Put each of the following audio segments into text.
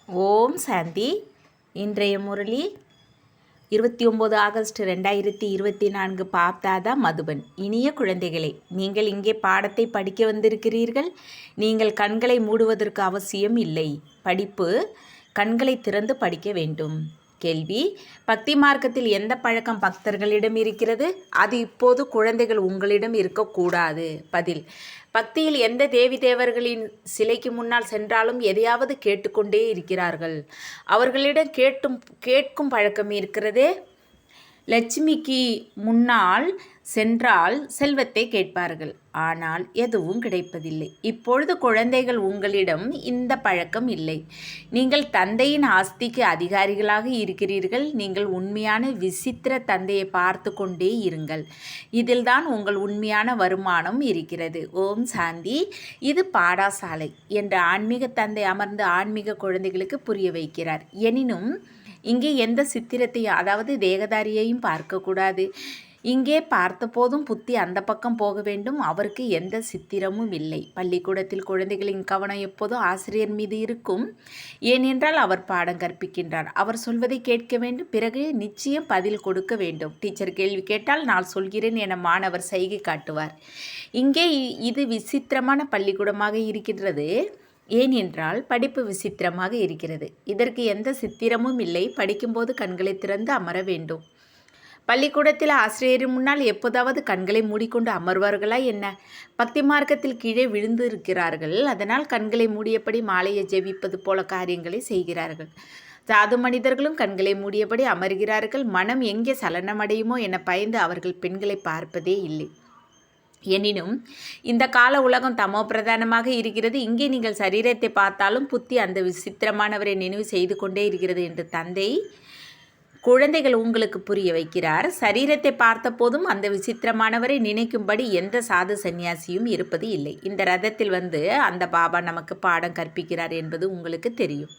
ஓம் சாந்தி. இன்றைய முரளி 29 ஆகஸ்ட் 2024. பாப்தாதா மதுபன். இனிய குழந்தைகளே, நீங்கள் இங்கே பாடத்தை படிக்க வந்திருக்கிறீர்கள். நீங்கள் கண்களை மூடுவதற்கு அவசியம் இல்லை. படிப்பு கண்களை திறந்து படிக்க வேண்டும். கேள்வி: பக்தி மார்க்கத்தில் எந்த பழக்கம் பக்தர்களிடம் இருக்கிறது? அது இப்போது குழந்தைகள் உங்களிடம் இருக்கக்கூடாது. பதில்: பக்தியில் எந்த தேவி தேவர்களின் சிலைக்கு முன்னால் சென்றாலும் எதையாவது கேட்டுக்கொண்டே இருக்கிறார்கள். அவர்களிடம் கேட்கும் பழக்கம் இருக்கிறதே. லட்சுமிக்கு முன்னால் சென்றால் செல்வத்தை கேட்பார்கள், ஆனால் எதுவும் கிடைப்பதில்லை. இப்பொழுது குழந்தைகள், உங்களிடம் இந்த பழக்கம் இல்லை. நீங்கள் தந்தையின் ஆஸ்திக்கு அதிகாரிகளாக இருக்கிறீர்கள். நீங்கள் உண்மையான விசித்திர தந்தையை பார்த்து கொண்டே இருங்கள். இதில்தான் உங்கள் உண்மையான வருமானம் இருக்கிறது. ஓம் சாந்தி. இது பாடசாலை என்று ஆன்மீக தந்தை அமர்ந்து ஆன்மீக குழந்தைகளுக்கு புரிய வைக்கிறார். எனினும் இங்கே எந்த சித்திரத்தையும், அதாவது தேகதாரியையும் பார்க்கக்கூடாது. இங்கே பார்த்தபோதும் புத்தி அந்த பக்கம் போக வேண்டும். அவருக்கு எந்த சித்திரமும் இல்லை. பள்ளிக்கூடத்தில் குழந்தைகளின் கவனம் எப்போதும் ஆசிரியர் மீது இருக்கும். ஏனென்றால் அவர் பாடம் கற்பிக்கின்றார். அவர் சொல்வதை கேட்க வேண்டும். பிறகு நிச்சயம் பதில் கொடுக்க வேண்டும். டீச்சர் கேள்வி கேட்டால் நான் சொல்கிறேன் என மாணவர் சைகை காட்டுவார். இங்கே இது விசித்திரமான பள்ளிக்கூடமாக இருக்கின்றது. ஏனென்றால் படிப்பு விசித்திரமாக இருக்கிறது. இதற்கு எந்த சித்திரமும் இல்லை. படிக்கும்போது கண்களை திறந்து அமர வேண்டும். பள்ளிக்கூடத்தில் ஆசிரியரின் முன்னால் எப்போதாவது கண்களை மூடிக்கொண்டு அமர்வார்களா என்ன? பக்தி மார்க்கத்தில் கீழே விழுந்து இருக்கிறார்கள். அதனால் கண்களை மூடியபடி மாலையை ஜெபிப்பது போல காரியங்களை செய்கிறார்கள். சாது மனிதர்களும் கண்களை மூடியபடி அமர்கிறார்கள். மனம் எங்கே சலனமடையுமோ என பயந்து அவர்கள் பெண்களை பார்ப்பதே இல்லை. எனினும் இந்த கால உலகம் தமோ பிரதானமாக இருக்கிறது. இங்கே நீங்கள் சரீரத்தை பார்த்தாலும் புத்தி அந்த விசித்திரமானவரை நினைவு செய்து கொண்டே இருக்கிறது என்று தந்தை குழந்தைகள் உங்களுக்கு புரிய வைக்கிறார். சரீரத்தை பார்த்த போதும் அந்த விசித்திரமானவரை நினைக்கும்படி எந்த சாது சந்நியாசியும் இருப்பது இல்லை. இந்த ரதத்தில் வந்து அந்த பாபா நமக்கு பாடம் கற்பிக்கிறார் என்பது உங்களுக்கு தெரியும்.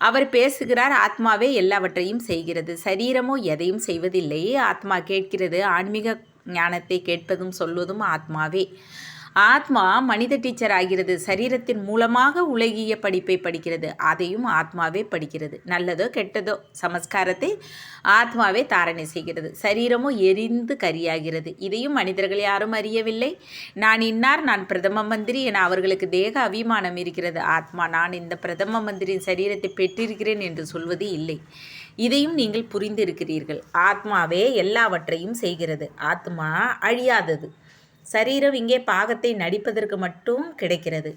அவர் பேசுகிறார். ஆத்மாவே எல்லாவற்றையும் செய்கிறது. சரீரமோ எதையும் செய்வதில்லை. ஆத்மா கேட்கிறது. ஆன்மீக ஞானத்தை கேட்பதும் சொல்வதும் ஆத்மாவே. ஆத்மா மனித டீச்சர் ஆகிறது. சரீரத்தின் மூலமாக உலகிய படிப்பை படிக்கிறது. அதையும் ஆத்மாவே படிக்கிறது. நல்லதோ கெட்டதோ சமஸ்காரத்தை ஆத்மாவே தாரணை செய்கிறது. சரீரமோ எரிந்து கரியாகிறது. இதையும் மனிதர்கள் யாரும் அறியவில்லை. நான் இன்னார், நான் பிரதம மந்திரி என அவர்களுக்கு தேக அபிமானம் இருக்கிறது. ஆத்மா நான் இந்த பிரதம மந்திரியின் சரீரத்தை பெற்றிருக்கிறேன் என்று சொல்வது இல்லை. இதையும் நீங்கள் புரிந்திருக்கிறீர்கள். ஆத்மாவே எல்லாவற்றையும் செய்கிறது. ஆத்மா அழியாதது. சரீரம் இங்கே பாகத்தை நடிப்பதற்கு மட்டும் கிடைக்கிறது.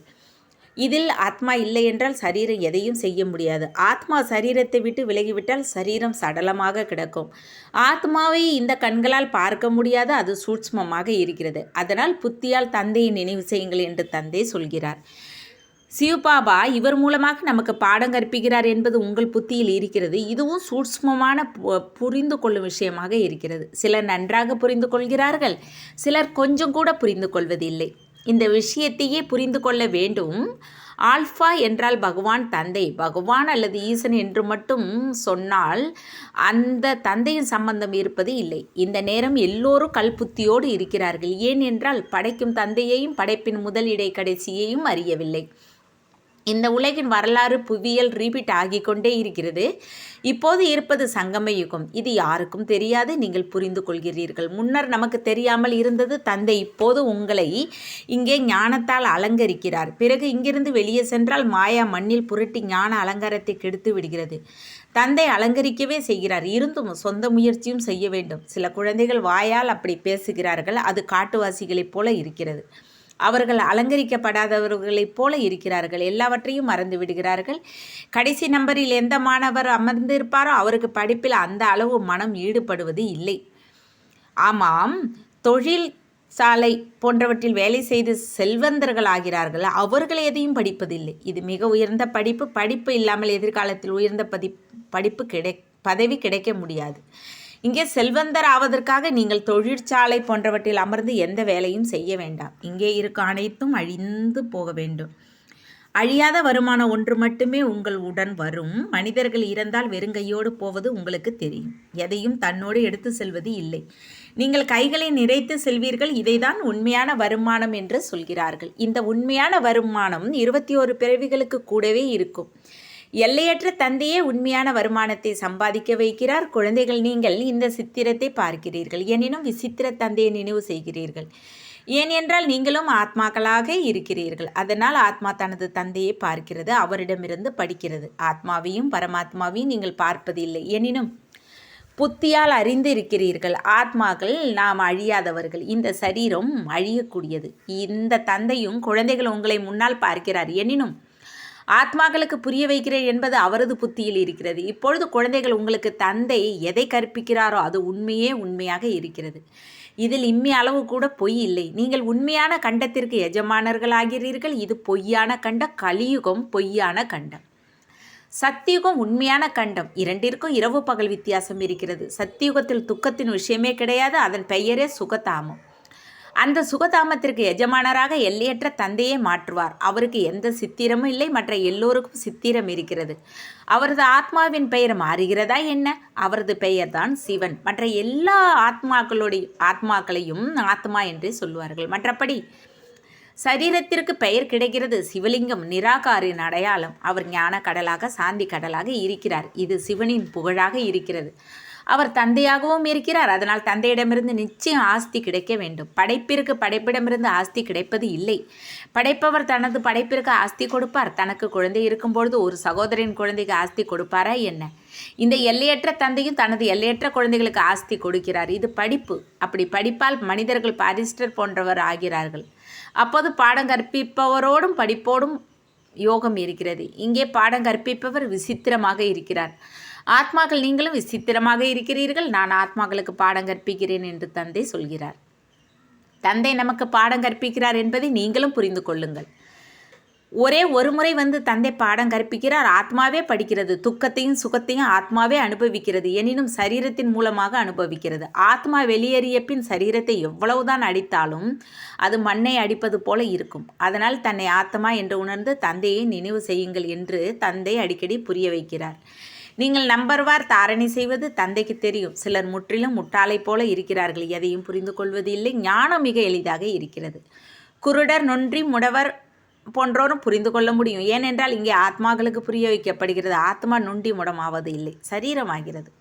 இதில் ஆத்மா இல்லை என்றால் சரீரம் எதையும் செய்ய முடியாது. ஆத்மா சரீரத்தை விட்டு விலகிவிட்டால் சரீரம் சடலமாக கிடக்கும். ஆத்மாவை இந்த கண்களால் பார்க்க முடியாது. அது சூட்சுமமாக இருக்கிறது. அதனால் புத்தியால் தந்தையை நினைவு செய்யுங்கள் என்று தந்தை சொல்கிறார். சிவபாபா இவர் மூலமாக நமக்கு பாடம் கற்பிக்கிறார் என்பது உங்கள் புத்தியில் இருக்கிறது. இதுவும் சூட்சுமமான புரிந்து கொள்ளும் விஷயமாக இருக்கிறது. சிலர் நன்றாக புரிந்து கொள்கிறார்கள், சிலர் கொஞ்சம் கூட புரிந்து கொள்வதில்லை. இந்த விஷயத்தையே புரிந்து கொள்ள வேண்டும். ஆல்ஃபா என்றால் பகவான் தந்தை. பகவான் அல்லது ஈசன் என்று மட்டும் சொன்னால் அந்த தந்தையின் சம்பந்தம் இருப்பது இல்லை. இந்த நேரம் எல்லோரும் கல்புத்தியோடு இருக்கிறார்கள். ஏன் என்றால் படைக்கும் தந்தையையும் படைப்பின் முதல் இடை கடைசியையும் அறியவில்லை. இந்த உலகின் வரலாறு புவியியல் ரீபீட் ஆகிக்கொண்டே இருக்கிறது. இப்போது இருப்பது சங்கம யுகம். இது யாருக்கும் தெரியாது. நீங்கள் புரிந்து கொள்கிறீர்கள். முன்னர் நமக்கு தெரியாமல் இருந்தது. தந்தை இப்போது உங்களை இங்கே ஞானத்தால் அலங்கரிக்கிறார். பிறகு இங்கிருந்து வெளியே சென்றால் மாயா மண்ணில் புரட்டி ஞான அலங்காரத்தை கெடுத்து விடுகிறது. தந்தை அலங்கரிக்கவே செய்கிறார். இருந்தும் சொந்த முயற்சியும் செய்ய வேண்டும். சில குழந்தைகள் வாயால் அப்படி பேசுகிறார்கள். அது காட்டுவாசிகளைப் போல இருக்கிறது. அவர்கள் அலங்கரிக்கப்படாதவர்களைப் போல இருக்கிறார்கள். எல்லாவற்றையும் மறந்து விடுகிறார்கள். கடைசி நம்பரில் எந்த மாணவர் அமர்ந்திருப்பாரோ அவருக்கு படிப்பில் அந்த அளவு மனம் ஈடுபடுவது இல்லை. ஆமாம், தொழில் சாலை போன்றவற்றில் வேலை செய்து செல்வந்தர்கள் ஆகிறார்கள். அவர்கள் எதையும் படிப்பதில்லை. இது மிக உயர்ந்த படிப்பு. படிப்பு இல்லாமல் எதிர்காலத்தில் உயர்ந்த பதவி கிடைக்க முடியாது. இங்கே செல்வந்தர் ஆவதற்காக நீங்கள் தொழிற்சாலை போன்றவற்றில் அமர்ந்து எந்த வேலையும் செய்ய வேண்டாம். இங்கே இருக்கும் அனைத்தும் அழிந்து போக வேண்டும். அழியாத வருமானம் ஒன்று மட்டுமே உங்கள் உடன் வரும். மனிதர்கள் இறந்தால் வெறுங்கையோடு போவது உங்களுக்கு தெரியும். எதையும் தன்னோடு எடுத்து செல்வது இல்லை. நீங்கள் கைகளை நிறைத்து செல்வீர்கள். இதைதான் உண்மையான வருமானம் என்று சொல்கிறார்கள். இந்த உண்மையான வருமானம் 21 பிறவிகளுக்கு கூடவே இருக்கும். எல்லையற்ற தந்தையே உண்மையான வருமானத்தை சம்பாதிக்க வைக்கிறார். குழந்தைகள், நீங்கள் இந்த சித்திரத்தை பார்க்கிறீர்கள், எனினும் விசித்திர தந்தையை நினைவு செய்கிறீர்கள். ஏனென்றால் நீங்களும் ஆத்மாக்களாக இருக்கிறீர்கள். அதனால் ஆத்மா தனது தந்தையை பார்க்கிறது, அவரிடமிருந்து படிக்கிறது. ஆத்மாவையும் பரமாத்மாவையும் நீங்கள் பார்ப்பதில்லை, எனினும் புத்தியால் அறிந்து இருக்கிறீர்கள். ஆத்மாக்கள் நாம் அழியாதவர்கள், இந்த சரீரம் அழியக்கூடியது. இந்த தந்தையும் குழந்தைகள் உங்களை முன்னால் பார்க்கிறார், எனினும் ஆத்மாக்களுக்கு புரிய வைக்கிறேன் என்பது அவரது புத்தியில் இருக்கிறது. இப்பொழுது குழந்தைகள், உங்களுக்கு தந்தை எதை கற்பிக்கிறாரோ அது உண்மையாக இருக்கிறது. இதில் இம்மி அளவு கூட பொய் இல்லை. நீங்கள் உண்மையான கண்டத்திற்கு எஜமானர்களாகிறீர்கள். இது பொய்யான கண்டம், கலியுகம் பொய்யான கண்டம். சத்தியுகம் உண்மையான கண்டம். இரண்டிற்கும் இரவு பகல் வித்தியாசம் இருக்கிறது. சத்தியுகத்தில் துக்கத்தின் விஷயமே கிடையாது, அதன் பெயரே சுகதாமம். அந்த சுகதாமத்திற்கு எஜமானராக எல்லையற்ற தந்தையே மாற்றுவார். அவருக்கு எந்த சித்திரமும் இல்லை, மற்ற எல்லோருக்கும் சித்திரம் இருக்கிறது. அவரது ஆத்மாவின் பெயர் மாறுகிறதா என்ன? அவரது பெயர்தான் சிவன். மற்ற எல்லா ஆத்மாக்களையும் ஆத்மா என்றே சொல்வார்கள். மற்றபடி சரீரத்திற்கு பெயர் கிடைக்கிறது. சிவலிங்கம் நிராகாரின் அடையாளம். அவர் ஞான கடலாக, சாந்தி கடலாக இருக்கிறார். இது சிவனின் புகழாக இருக்கிறது. அவர் தந்தையாகவும் இருக்கிறார். அதனால் தந்தையிடமிருந்து நிச்சயம் ஆஸ்தி கிடைக்க வேண்டும். படைப்பிற்கு படைப்பிடமிருந்து ஆஸ்தி கிடைப்பது இல்லை. படைப்பவர் தனது படைப்பிற்கு ஆஸ்தி கொடுப்பார். தனக்கு குழந்தை இருக்கும்பொழுது ஒரு சகோதரின் குழந்தைக்கு ஆஸ்தி கொடுப்பாரா என்ன? இந்த எல்லையற்ற தந்தையும் தனது எல்லையற்ற குழந்தைகளுக்கு ஆஸ்தி கொடுக்கிறார். இது படிப்பு. அப்படி படிப்பால் மனிதர்கள் பாரிஸ்டர் போன்றவர் ஆகிறார்கள். அப்போது பாடம் கற்பிப்பவரோடும் படிப்போடும் யோகம் இருக்கிறது. இங்கே பாடம் கற்பிப்பவர் விசித்திரமாக இருக்கிறார். ஆத்மாக்கள், நீங்களும் விசித்திரமாக இருக்கிறீர்கள். நான் ஆத்மாக்களுக்கு பாடம் கற்பிக்கிறேன் என்று தந்தை சொல்கிறார். தந்தை நமக்கு பாடம் கற்பிக்கிறார் என்பதை நீங்களும் புரிந்து கொள்ளுங்கள். ஒரே ஒரு முறை வந்து தந்தை பாடம் கற்பிக்கிறார். ஆத்மாவே படிக்கிறது. துக்கத்தையும் சுகத்தையும் ஆத்மாவே அனுபவிக்கிறது. எனினும் சரீரத்தின் மூலமாக அனுபவிக்கிறது. ஆத்மா வெளியேறிய பின் சரீரத்தை எவ்வளவுதான் அடித்தாலும் அது மண்ணை அடிப்பது போல இருக்கும். அதனால் தன்னை ஆத்மா என்று உணர்ந்து தந்தையை நினைவு செய்யுங்கள் என்று தந்தை அடிக்கடி புரிய வைக்கிறார். நீங்கள் நம்பர்வார் தாரணை செய்வது தந்தைக்கு தெரியும். சிலர் முற்றிலும் முட்டாளை போல இருக்கிறார்கள், எதையும் புரிந்து கொள்வது இல்லை. ஞானம் மிக எளிதாக இருக்கிறது. குருடர், நொன்றி, முடவர் போன்றோரும் புரிந்து கொள்ள முடியும். ஏனென்றால் இங்கே ஆத்மாக்களுக்கு புரிய வைக்கப்படுகிறது. ஆத்மா நொண்டி முடமாவது இல்லை, சரீரமாகிறது.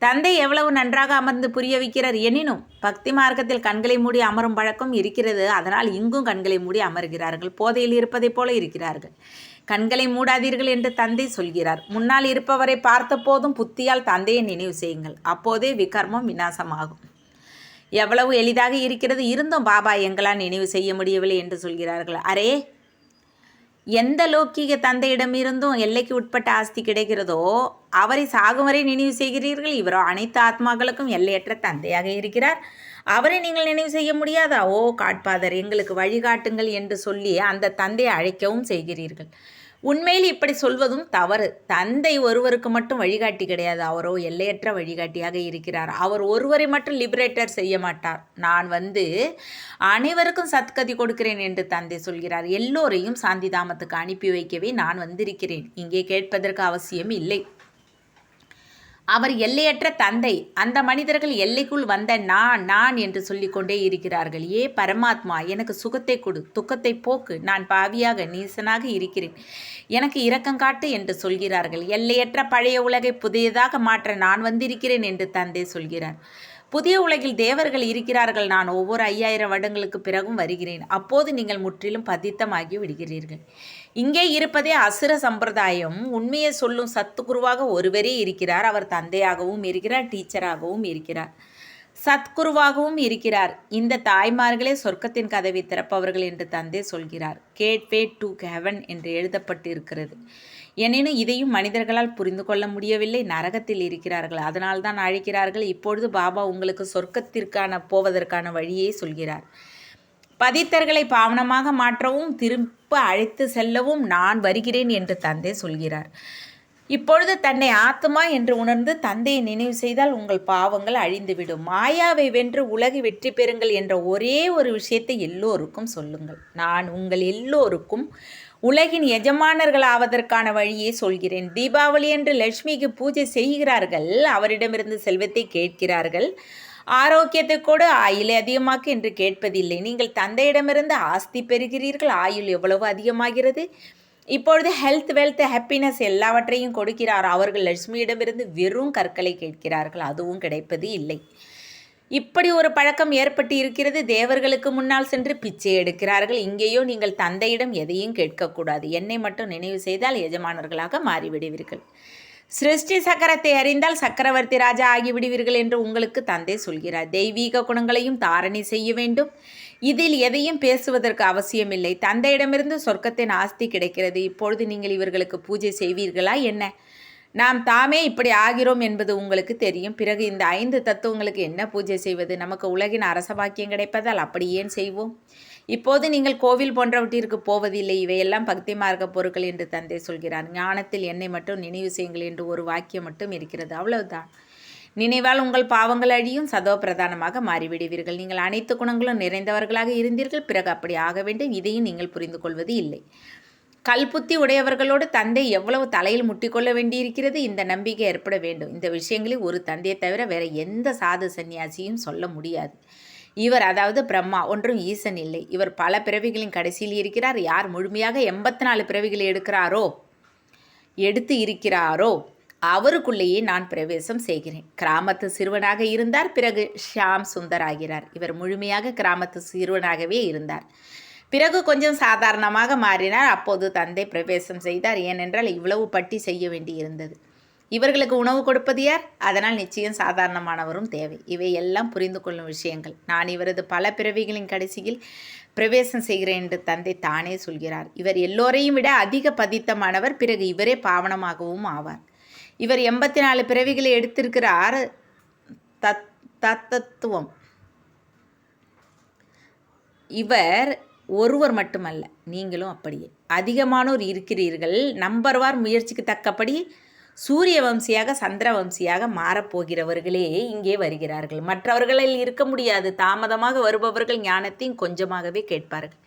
தந்தை எவ்வளவு நன்றாக அமர்ந்து புரிய வைக்கிறார். எனினும் பக்தி மார்க்கத்தில் கண்களை மூடி அமரும் பழக்கம் இருக்கிறது. அதனால் இங்கும் கண்களை மூடி அமர்கிறார்கள். போதையில் இருப்பதை போல இருக்கிறார்கள். கண்களை மூடாதீர்கள் என்று தந்தை சொல்கிறார். முன்னால் இருப்பவரை பார்த்த போதும் புத்தியால் தந்தையை நினைவு செய்யுங்கள். அப்போதே விகர்மம் விநாசமாகும். எவ்வளவு எளிதாக இருக்கிறது. இருந்தும் பாபா எங்களால் நினைவு செய்ய முடியவில்லை என்று சொல்கிறார்கள். அரே, எந்த லௌகீக தந்தையிடமிருந்தும் எல்லைக்கு உட்பட்ட ஆஸ்தி கிடைக்கிறதோ அவரை சாகும் வரை நினைவு செய்கிறீர்கள். இவரோ அனைத்து ஆத்மாக்களுக்கும் எல்லையற்ற தந்தையாக இருக்கிறார். அவரை நீங்கள் நினைவு செய்ய முடியாதா? ஓ காட்பாதர், எங்களுக்கு வழிகாட்டுங்கள் என்று சொல்லி அந்த தந்தையை அழைக்கவும் செய்கிறீர்கள். உண்மையில் இப்படி சொல்வதும் தவறு. தந்தை ஒருவருக்கு மட்டும் வழிகாட்டி கிடையாது. அவரோ எல்லையற்ற வழிகாட்டியாக இருக்கிறார். அவர் ஒருவரை மட்டும் லிபரேட்டர் செய்ய மாட்டார். நான் வந்து அனைவருக்கும் சத்கதி கொடுக்கிறேன் என்று தந்தை சொல்கிறார். எல்லோரையும் சாந்தி தாமத்துக்கு அனுப்பி வைக்கவே நான் வந்திருக்கிறேன். இங்கே கேட்பதற்கு அவசியம் இல்லை. அவர் எல்லையற்ற தந்தை. அந்த மனிதர்கள் எல்லைக்குள் வந்த நான் என்று சொல்லிக்கொண்டே இருக்கிறார்கள். ஏ பரமாத்மா, எனக்கு சுகத்தை கொடு, துக்கத்தை போக்கு, நான் பாவியாக நீசனாக இருக்கிறேன், எனக்கு இரக்கம் காட்டு என்று சொல்கிறார்கள். எல்லையற்ற பழைய உலகை புதியதாக மாற்ற நான் வந்திருக்கிறேன் என்று தந்தை சொல்கிறார். புதிய உலகில் தேவர்கள் இருக்கிறார்கள். நான் ஒவ்வொரு 5000 வருடங்களுக்கு பிறகும் வருகிறேன். அப்போது நீங்கள் முற்றிலும் பதித்தமாகி விடுகிறீர்கள். இங்கே இருப்பதே அசுர சம்பிரதாயம். உண்மையை சொல்லும் சத்துகுருவாக ஒருவரே இருக்கிறார். அவர் தந்தையாகவும் இருக்கிறார், டீச்சராகவும் இருக்கிறார், சத்குருவாகவும் இருக்கிறார். இந்த தாய்மார்களே சொர்க்கத்தின் கதவை திறப்பவர்கள் என்று தந்தை சொல்கிறார். கேட்வே டு ஹெவன் என்று எழுதப்பட்டு இருக்கிறது. எனினும் இதையும் மனிதர்களால் புரிந்து கொள்ள முடியவில்லை. நரகத்தில் இருக்கிறார்கள், அதனால்தான் அழைக்கிறார்கள். இப்பொழுது பாபா உங்களுக்கு சொர்க்கத்திற்கான போவதற்கான வழியை சொல்கிறார். பதித்தர்களை பாவனமாக மாற்றவும் திரும்ப அழைத்து செல்லவும் நான் வருகிறேன் என்று தந்தை சொல்கிறார். இப்பொழுது தன்னை ஆத்மா என்று உணர்ந்து தந்தையை நினைவு செய்தால் உங்கள் பாவங்கள் அழிந்துவிடும். மாயாவை வென்று உலகை வெற்றி பெறுங்கள் என்ற ஒரே ஒரு விஷயத்தை எல்லோருக்கும் சொல்லுங்கள். நான் உங்கள் எல்லோருக்கும் உலகின் எஜமானர்கள் ஆவதற்கான வழியை சொல்கிறேன். தீபாவளி என்று லட்சுமிக்கு பூஜை செய்கிறார்கள். அவரிடமிருந்து செல்வத்தை கேட்கிறார்கள். ஆரோக்கியத்தை கூட ஆயுளை அதிகமாக்கு என்று கேட்பதில்லை. நீங்கள் தந்தையிடமிருந்து ஆஸ்தி பெறுகிறீர்கள். ஆயுள் எவ்வளவு அதிகமாகிறது? இப்பொழுது ஹெல்த், வெல்த், ஹாப்பினஸ் எல்லாவற்றையும் கொடுக்கிறார். அவர்கள் லட்சுமியிடமிருந்து வெறும் கற்களை கேட்கிறார்கள், அதுவும் கிடைப்பது இல்லை. இப்படி ஒரு பழக்கம் ஏற்பட்டு இருக்கிறது. தேவர்களுக்கு முன்னால் சென்று பிச்சை எடுக்கிறார்கள். இங்கேயோ நீங்கள் தந்தையிடம் எதையும் கேட்கக்கூடாது, என்னை மட்டும் நினைவு செய்தால் எஜமானர்களாக மாறிவிடுவீர்கள். சிருஷ்டி சக்கரத்தை அறிந்தால் சக்கரவர்த்தி ராஜா ஆகிவிடுவீர்கள் என்று உங்களுக்கு தந்தை சொல்கிறார். தெய்வீக குணங்களையும் தாரணை செய்ய வேண்டும். இதில் எதையும் பேசுவதற்கு அவசியமில்லை. தந்தையிடமிருந்து சொர்க்கத்தின் ஆஸ்தி கிடைக்கிறது. இப்பொழுது நீங்கள் இவர்களுக்கு பூஜை செய்வீர்களா என்ன? நாம் தாமே இப்படி ஆகிறோம் என்பது உங்களுக்கு தெரியும். பிறகு இந்த 5 தத்துவங்களுக்கு என்ன பூஜை செய்வது? நமக்கு உலகின் அரச பாக்கியம் கிடைப்பதால் அப்படி ஏன் செய்வோம்? இப்போது நீங்கள் கோவில் போன்றவற்றிற்கு போவதில்லை. இவையெல்லாம் பக்தி மார்க்க பொருட்கள் என்று தந்தை சொல்கிறார். ஞானத்தில் என்னை மட்டும் நினைவு செய்யுங்கள் என்று ஒரு வாக்கியம் மட்டும் இருக்கிறது, அவ்வளவுதான். நினைவால் உங்கள் பாவங்கள் அழியும், சதோ பிரதானமாக மாறிவிடுவீர்கள். நீங்கள் அனைத்து குணங்களும் நிறைந்தவர்களாக இருந்தீர்கள், பிறகு அப்படி ஆக வேண்டும். இதையும் நீங்கள் புரிந்து கொள்வது இல்லை. கல்புத்தி உடையவர்களோடு தந்தை எவ்வளவு தலையில் முட்டிக்கொள்ள வேண்டியிருக்கிறது. இந்த நம்பிக்கை ஏற்பட வேண்டும். இந்த விஷயங்களில் ஒரு தந்தையை தவிர வேறு எந்த சாது சன்னியாசியும் சொல்ல முடியாது. இவர், அதாவது பிரம்மா, ஒன்றும் ஈசன் இல்லை. இவர் பல பிறவிகளின் கடைசியில் இருக்கிறார். யார் முழுமையாக 84 பிறவிகளை எடுத்து இருக்கிறாரோ அவருக்குள்ளேயே நான் பிரவேசம் செய்கிறேன். கிராமத்து சிறுவனாக இருந்தார், பிறகு ஷியாம் சுந்தர் ஆகிறார். இவர் முழுமையாக கிராமத்து சிறுவனாகவே இருந்தார். பிறகு கொஞ்சம் சாதாரணமாக மாறினார். அப்போது தந்தை பிரவேசம் செய்தார். ஏனென்றால் இவ்வளவு பட்டி செய்ய வேண்டியிருந்தது. இவர்களுக்கு உணவு கொடுப்பது யார்? அதனால் நிச்சயம் சாதாரணமானவரும் தேவை. இவை எல்லாம் புரிந்து கொள்ளும் விஷயங்கள். நான் இவரது பல பிறவிகளின் கடைசியில் பிரவேசம் செய்கிறேன் என்று தந்தை தானே சொல்கிறார். இவர் எல்லோரையும் விட அதிக பதித்தமானவர். பிறகு இவரே பாவனமாகவும் ஆவார். இவர் 84 பிறவிகளை எடுத்திருக்கிறார். தத்துவம். இவர் ஒருவர் மட்டுமல்ல, நீங்களும் அப்படியே அதிகமானோர் இருக்கிறீர்கள். நம்பர்வார் முயற்சிக்கு தக்கபடி சூரிய வம்சியாக சந்திர வம்சியாக மாறப்போகிறவர்களே இங்கே வருகிறார்கள். மற்றவர்களில் இருக்க முடியாது. தாமதமாக வருபவர்கள் ஞானத்தையும் கொஞ்சமாகவே கேட்பார்கள்,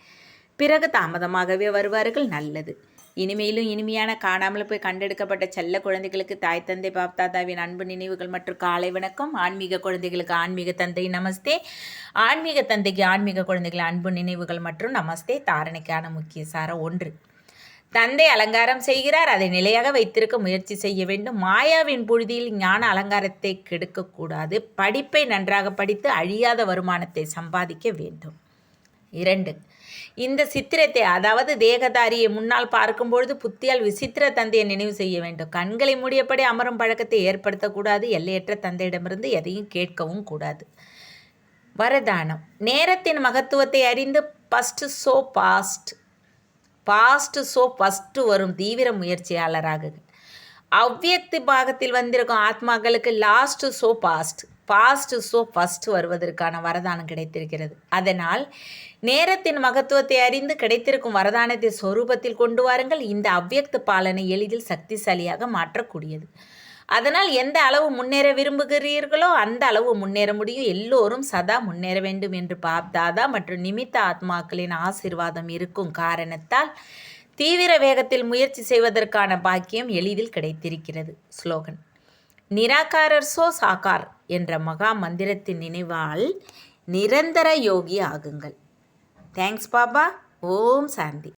பிறகு தாமதமாகவே வருவார்கள். நல்லது. இனிமையிலும் இனிமையான காணாமல் போய் கண்டெடுக்கப்பட்ட செல்ல குழந்தைகளுக்கு தாய் தந்தை பாப்தாதாவின் அன்பு நினைவுகள் மற்றும் காலை வணக்கம். ஆன்மீக குழந்தைகளுக்கு ஆன்மீக தந்தை நமஸ்தே. ஆன்மீக தந்தைக்கு ஆன்மீக குழந்தைகள் அன்பு நினைவுகள் மற்றும் நமஸ்தே. தாரணைக்கான முக்கிய சாரம் 1. தந்தை அலங்காரம் செய்கிறார், அதை நிலையாக வைத்திருக்க முயற்சி செய்ய வேண்டும். மாயாவின் புழுதியில் ஞான அலங்காரத்தை கெடுக்கக்கூடாது. படிப்பை நன்றாக படித்து அழியாத வருமானத்தை சம்பாதிக்க வேண்டும். 2. இந்த சித்திரத்தை, அதாவது தேகதாரியை முன்னால் பார்க்கும்பொழுது புத்தியால் விசித்திர தந்தையை நினைவு செய்ய வேண்டும். கண்களை மூடியபடி அமரும் பழக்கத்தை ஏற்படுத்தக்கூடாது. எல்லையற்ற தந்தையிடமிருந்து எதையும் கேட்கவும் கூடாது. வரதானம். நேரத்தின் மகத்துவத்தை அறிந்து ஃபஸ்ட்டு வரும் தீவிர முயற்சியாளராக. அவ்வியக்தி பாகத்தில் வந்திருக்கும் ஆத்மாக்களுக்கு லாஸ்ட் ஸோ ஃபஸ்ட் வருவதற்கான வரதானம் கிடைத்திருக்கிறது. அதனால் நேரத்தின் மகத்துவத்தை அறிந்து கிடைத்திருக்கும் வரதானத்தை சொரூபத்தில் கொண்டு வாருங்கள். இந்த அவ்வியக்த பாலனை எளிதில் சக்திசாலியாக மாற்றக்கூடியது. அதனால் எந்த அளவு முன்னேற விரும்புகிறீர்களோ அந்த அளவு முன்னேற முடியும். எல்லோரும் சதா முன்னேற வேண்டும் என்று பாப்தாதா மற்றும் நிமித்த ஆத்மாக்களின் ஆசீர்வாதம் இருக்கும் காரணத்தால் தீவிர வேகத்தில் முயற்சி செய்வதற்கான பாக்கியம் எளிதில் கிடைத்திருக்கிறது. ஸ்லோகன். நிராகாரர் சோ சாகார் என்ற மகா மந்திரத்தின் நினைவால் நிரந்தர யோகி ஆகுங்கள். தேங்க்ஸ் பாபா. ஓம் சாந்தி.